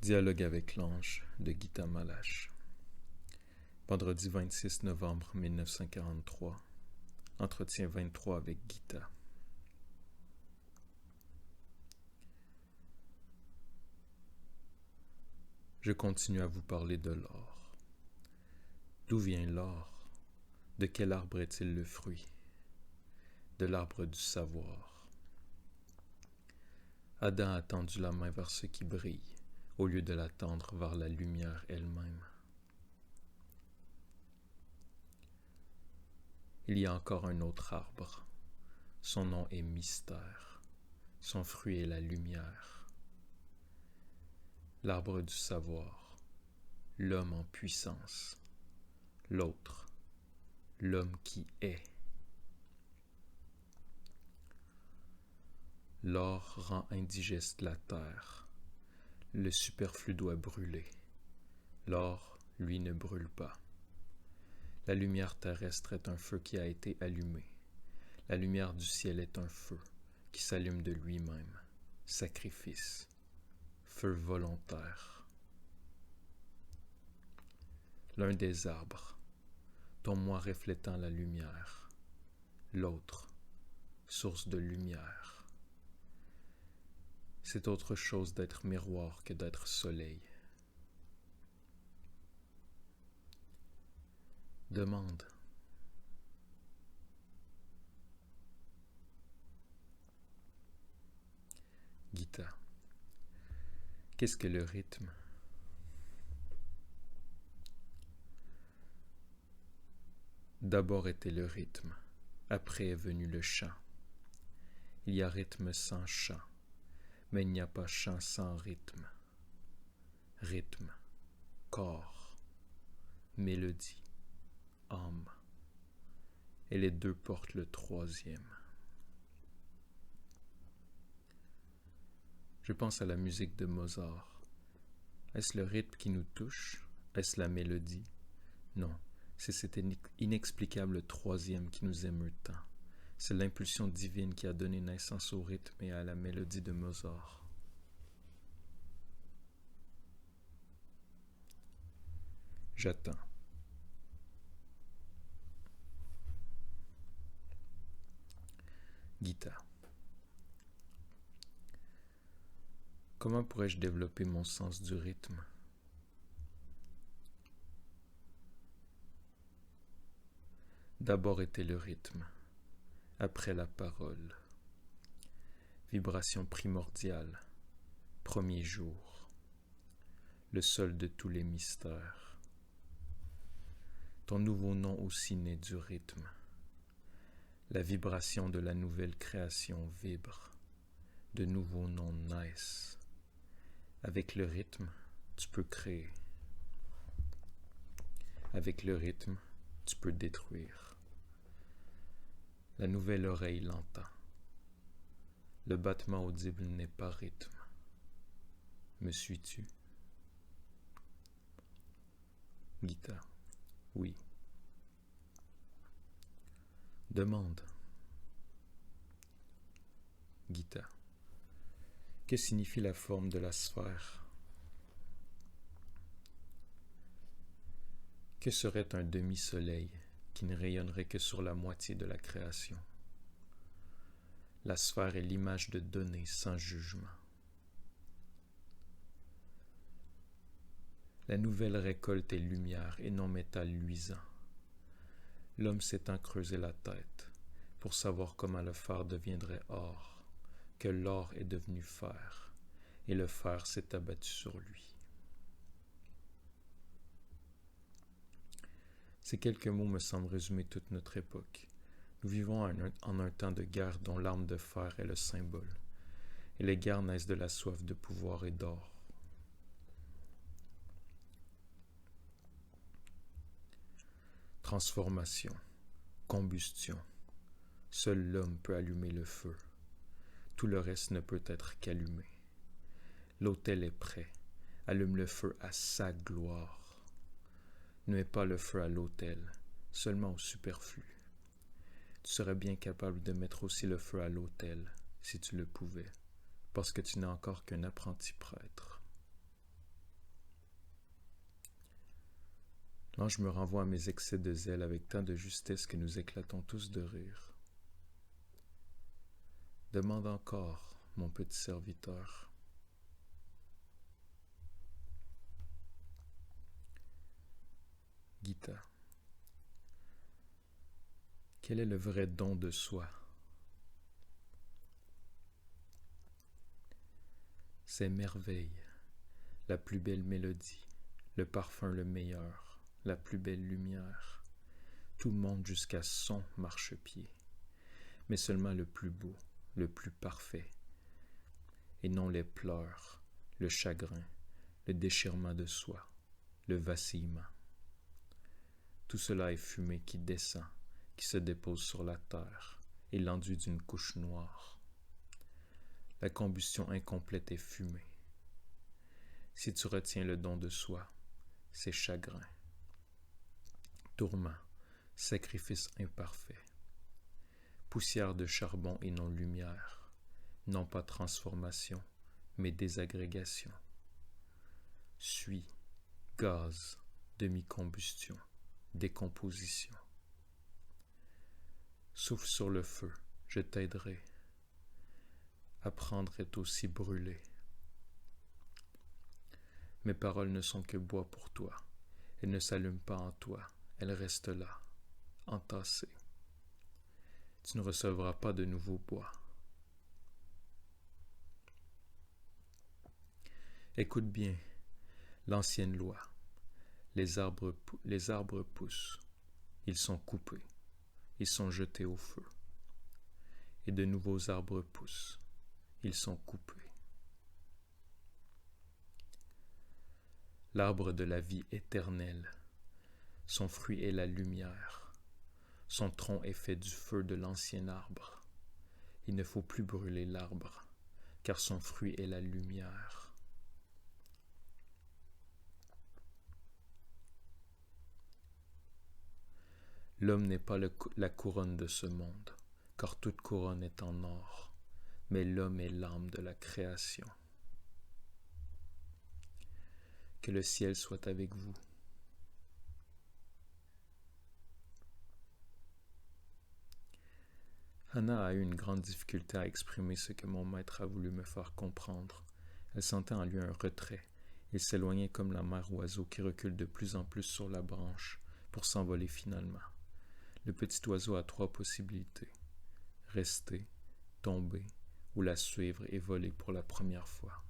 Dialogue avec l'ange de Gita Malache. Vendredi 26 novembre 1943. Entretien 23 avec Gita. Je continue à vous parler de l'or. D'où vient l'or? De quel arbre est-il le fruit? De l'arbre du savoir. Adam a tendu la main vers ce qui brille, au lieu de la tendre vers la lumière elle-même. Il y a encore un autre arbre. Son nom est mystère. Son fruit est la lumière. L'arbre du savoir, l'homme en puissance. L'autre, l'homme qui est. L'or rend indigeste la terre. Le superflu doit brûler. L'or, lui, ne brûle pas. La lumière terrestre est un feu qui a été allumé. La lumière du ciel est un feu qui s'allume de lui-même. Sacrifice. Feu volontaire. L'un des arbres, ton moi reflétant la lumière. L'autre, source de lumière. C'est autre chose d'être miroir que d'être soleil. Demande. Gita. Qu'est-ce que le rythme? D'abord était le rythme, après est venu le chant. Il y a rythme sans chant, mais il n'y a pas chant sans rythme. Rythme, corps, mélodie, âme. Et les deux portent le troisième. Je pense à la musique de Mozart. Est-ce le rythme qui nous touche? Est-ce la mélodie? Non, c'est cet inexplicable troisième qui nous émeut tant. C'est l'impulsion divine qui a donné naissance au rythme et à la mélodie de Mozart. J'attends. Gita. Comment pourrais-je développer mon sens du rythme? D'abord était le rythme, après la parole. Vibration primordiale, premier jour, le seul de tous les mystères. Ton nouveau nom aussi naît du rythme. La vibration de la nouvelle création vibre, de nouveaux noms naissent. Avec le rythme, tu peux créer. Avec le rythme, tu peux détruire. La nouvelle oreille l'entend. Le battement audible n'est pas rythme. Me suis-tu? Gita. Oui. Demande. Gita. Que signifie la forme de la sphère? Que serait un demi-soleil qui ne rayonnerait que sur la moitié de la création? La sphère est l'image de données sans jugement. La nouvelle récolte est lumière et non métal luisant. L'homme s'étant creusé la tête pour savoir comment le fer deviendrait or, que l'or est devenu fer, et le fer s'est abattu sur lui. Ces quelques mots me semblent résumer toute notre époque. Nous vivons en un temps de guerre dont l'arme de fer est le symbole, et les guerres naissent de la soif de pouvoir et d'or. Transformation, combustion. Seul l'homme peut allumer le feu. Tout le reste ne peut être qu'allumé. L'autel est prêt. Allume le feu à sa gloire. Ne mets pas le feu à l'autel, seulement au superflu. Tu serais bien capable de mettre aussi le feu à l'autel, si tu le pouvais, parce que tu n'es encore qu'un apprenti prêtre. L'ange me renvoie à mes excès de zèle avec tant de justesse que nous éclatons tous de rire. Demande encore, mon petit serviteur. Gita. Quel est le vrai don de soi? C'est merveille, la plus belle mélodie, le parfum le meilleur, la plus belle lumière. Tout monte jusqu'à son marchepied, mais seulement le plus beau, le plus parfait, et non les pleurs, le chagrin, le déchirement de soi, le vacillement. Tout cela est fumée qui descend, qui se dépose sur la terre et l'enduit d'une couche noire. La combustion incomplète est fumée. Si tu retiens le don de soi, c'est chagrin, tourment, sacrifice imparfait, poussière de charbon et non lumière, non pas transformation, mais désagrégation. Suie, gaz, demi-combustion, décomposition. Souffle sur le feu, je t'aiderai. Apprendre est aussi brûler. Mes paroles ne sont que bois pour toi. Elles ne s'allument pas en toi. Elles restent là, entassées. Tu ne recevras pas de nouveau bois. Écoute bien l'ancienne loi. Les arbres poussent. Ils sont coupés. Ils sont jetés au feu. Et de nouveaux arbres poussent. Ils sont coupés. L'arbre de la vie éternelle. Son fruit est la lumière. Son tronc est fait du feu de l'ancien arbre. Il ne faut plus brûler l'arbre, car son fruit est la lumière. L'homme n'est pas la couronne de ce monde, car toute couronne est en or, mais l'homme est l'âme de la création. Que le ciel soit avec vous. Hannah a eu une grande difficulté à exprimer ce que mon maître a voulu me faire comprendre. Elle sentait en lui un retrait. Il s'éloignait comme la mère oiseau qui recule de plus en plus sur la branche pour s'envoler finalement. Le petit oiseau a 3 possibilités. Rester, tomber ou la suivre et voler pour la première fois.